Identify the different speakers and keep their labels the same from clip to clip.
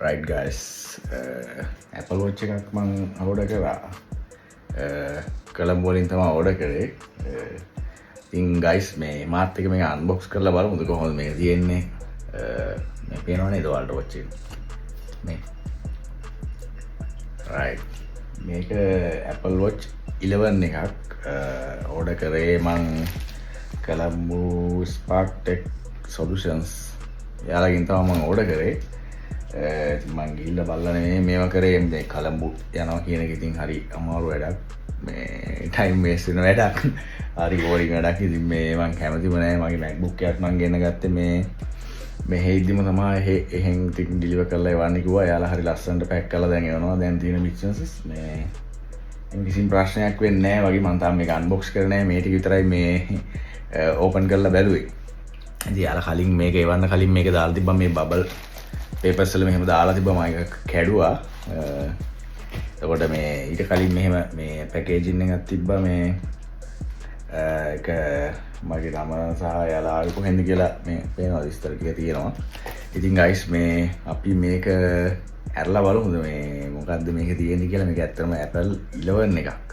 Speaker 1: right guys Apple Watch එකක් මං order කරා කොළඹ වලින් තමයි order කරේ ඉතින් guys මේ මාත් එක මේක unbox කරලා බලමුද කොහොමද මේක තියෙන්නේ මේ පේනවනේ නේද ඔයාලට watch එක මේ right මේක Apple Watch 11 එකක් order කරේ මං කොළඹ Spark Tech Solutions යාලගෙන් තමයි මම order කරේ මං ගිහිල්ලා බලලා නෙමෙයි මේවා කරේ මේ කොළඹ යනවා කියන එක ඉතින් හරි අමාරු වැඩක් මේ ටයිම් වේස්ට් වෙන වැඩක් හරි බෝරින් වැඩක් ඉතින් මේ මං කැමතිම නෑ මගේ MacBook එකක් මං ගෙන්න ගත්තේ මේ මෙහෙදිම තමයි එහෙන් ඉතින් ඩිලිවර් කරලා එවන්න කිව්වා යාලා හරි ලස්සනට පැක් කරලා දැන් එවනවා දැන් තියෙන මික්සන්සස් මේ කිසිම ප්‍රශ්නයක් වෙන්නේ නෑ වගේ මං තාම මේක අන්බොක්ස් කරේ නෑ මේ ටික විතරයි මේ ඕපන් කරලා බැලුවේ ඉතින් යාලා කලින් මේක එවන්න කලින් මේක දාලා තිබ්බා මේ බබල් පේපර්ස් වල මෙහෙම දාලා තිබ්බා මම ඒක කැඩුවා එතකොට මේ ඊට කලින් මෙහෙම මේ පැකේජින් එකක් තිබ්බා මේ ඒක මගේ නම සහ යාලා ආවේ කොහෙන්ද කියලා මේ පේනවා විස්තර ටික තියෙනවා ඉතින් guys මේ අපි මේක ඇරලා බලමුද මේ මොකද්ද මේක තියෙන්නේ කියලා මේක ඇත්තටම Apple 11 එකක්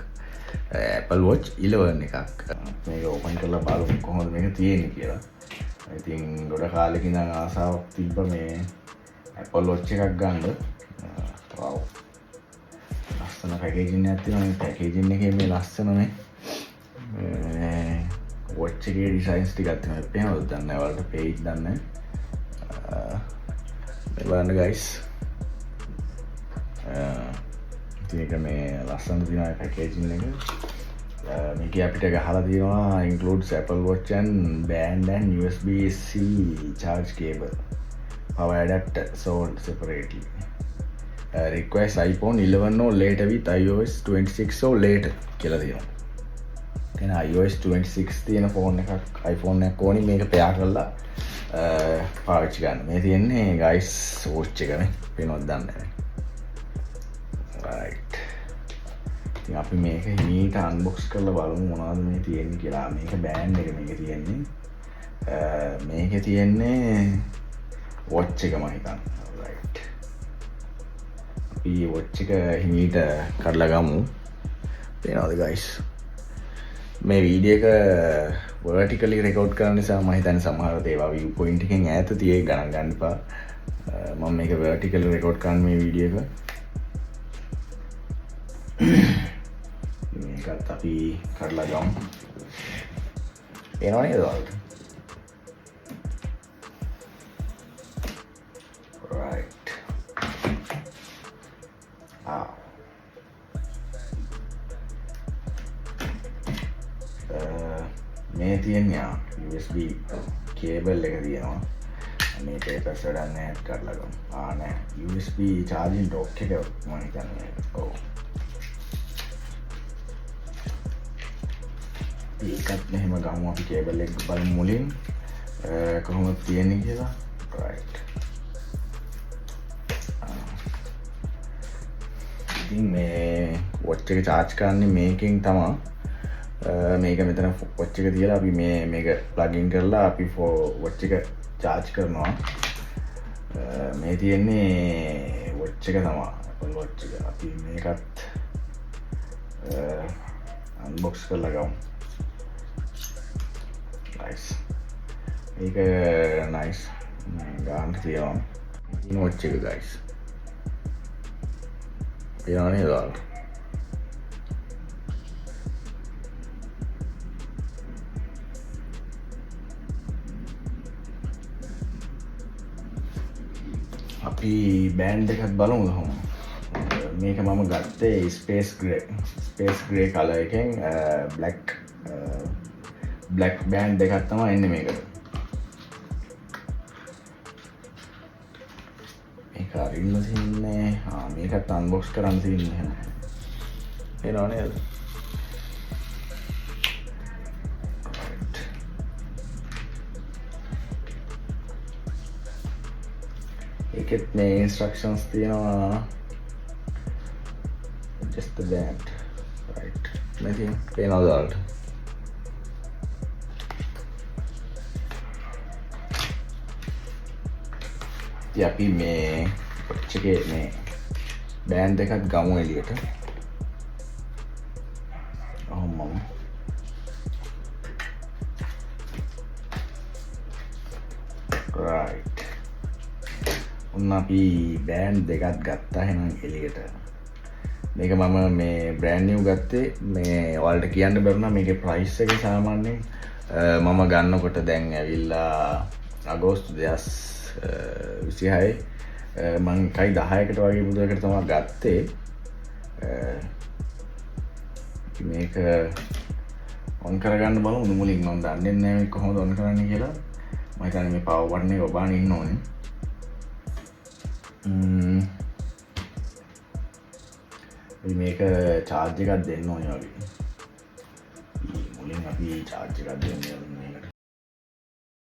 Speaker 1: Apple Watch 11 එකක් මේක ඕපන් කරලා බලමු කොහොමද මේක තියෙන්නේ කියලා ඉතින් ගොඩ කාලෙකින් ඉඳන් ආසාවක් තිබ්බ මේ Apple Watch එකක් ගන්න wow ලස්සන පැකේජින් එකක් තියෙනවා මේ පැකේජින් එකේ මේ ලස්සන මේ watch එකේ ඩිසයින්ස් ටිකක් තියෙනවා පේනවද දන්නේ නැහැ ඔයාලට page දන්නේ මේ බලන්න guys ඉතින් ඒක මේ ලස්සන තියෙනවා පැකේජින් එක මේක අපිට ගහලා තියෙනවා includes Apple Watch and band and USB-C charge cable power adapter sold separately requires iPhone 11 or later with iOS 26 or later කියලා තියෙනවා. එහෙනම් iOS 26 තියෙන ෆෝන් එකක් iPhone එකක් ඕනි මේක පෙයා කරලා පාවිච්චි ගන්න. මේ තියෙන්නේ guys watch එක නේ. පේනවද දන්නේ නැහැ. right. ඉතින් අපි මේක හිමීට unbox කරලා බලමු මොනවද මේ තියෙන්නේ කියලා. මේක බෑන්ඩ් එක මේක තියෙන්නේ. මේකේ තියෙන්නේ watch එක මම හිතන්නේ right අපි watch එක හිමීට කඩලා ගමු පේනවද guys මේ වීඩියෝ එක vertically record කරන නිසා මම හිතන්නේ සමහර දේවල් view point එකෙන් ඈත තියෙයි ගණන් ගන්න එපා මම මේක vertically record කරන මේ වීඩියෝ එක මේකත් අපි කඩලා ගමු පේනව නේද ඔයාලට මේ තියෙන්නේ USB cable එක තියෙනවා මේ papers වැඩක් නැහැ කරලා ගමු නෑ USB charging dock එක මම හිතන්නේ ඔව් ඒකත් මෙහෙම ගමු අපි cable එක බලමු මුලින් කොහොමද තියෙන්නේ කියලා right ඉතින් මේ watch එක charge කරන්නේ මේකෙන් තමයි මේක මෙතන watch එක තියලා අපි මේක plug in කරලා අපි watch එක charge කරනවා මේ තියෙන්නේ watch එක තමයි Apple Watch එක අපි මේකත් unbox කරලා ගමු nice මේක nice ගන්න තියෙනවා ඉතින් watch එක guys පේනවනේ ඔයාලට අපි බෑන්ඩ් එකක් බලමු කොහොමද මේක මම ගත්තේ space gray color එකෙන් black band එකක් තමයි එන්නේ මේකට මේක අරින්න තියෙන්නේ මේකත් unbox කරන්න තියෙන්නේ එහෙනම් එනවා නේද ඒකෙත් මේ instructions තියෙනවා just the band right මේ තියෙන පේනවද ඔයාලට ඉතින් අපි මේ වොච් එකේ මේ බෑන්ඩ් එකත් ගමු එළියට. ඔහොමම right. ඔන්න අපි බෑන්ඩ් දෙකක් ගත්තා එහෙනම් එළියට. මේක මම මේ බ්‍රෑන්ඩ් නිව් ගත්තේ. මේ ඔයාලට කියන්න බැරුණා මේකේ ප්‍රයිස් එක සාමාන්‍යයෙන් මම ගන්නකොට දැන් ඇවිල්ලා අගෝස්තු 2026 මං 1.10කට වගේ මුදලකට තමයි ගත්තේ. මේක ඔන් කරගන්න බලමු මුලින්. මම දන්නේ නැහැ මේක කොහොමද ඔන් කරන්නේ කියලා. මම හිතන්නේ මේ පවර් බටන් එක ඔබාගෙන ඉන්න ඕනේ. මේක චාර්ජ් එකක් දෙන්න ඕනේ වගේ. මුලින් අපි චාර්ජ් එකක් දෙන්න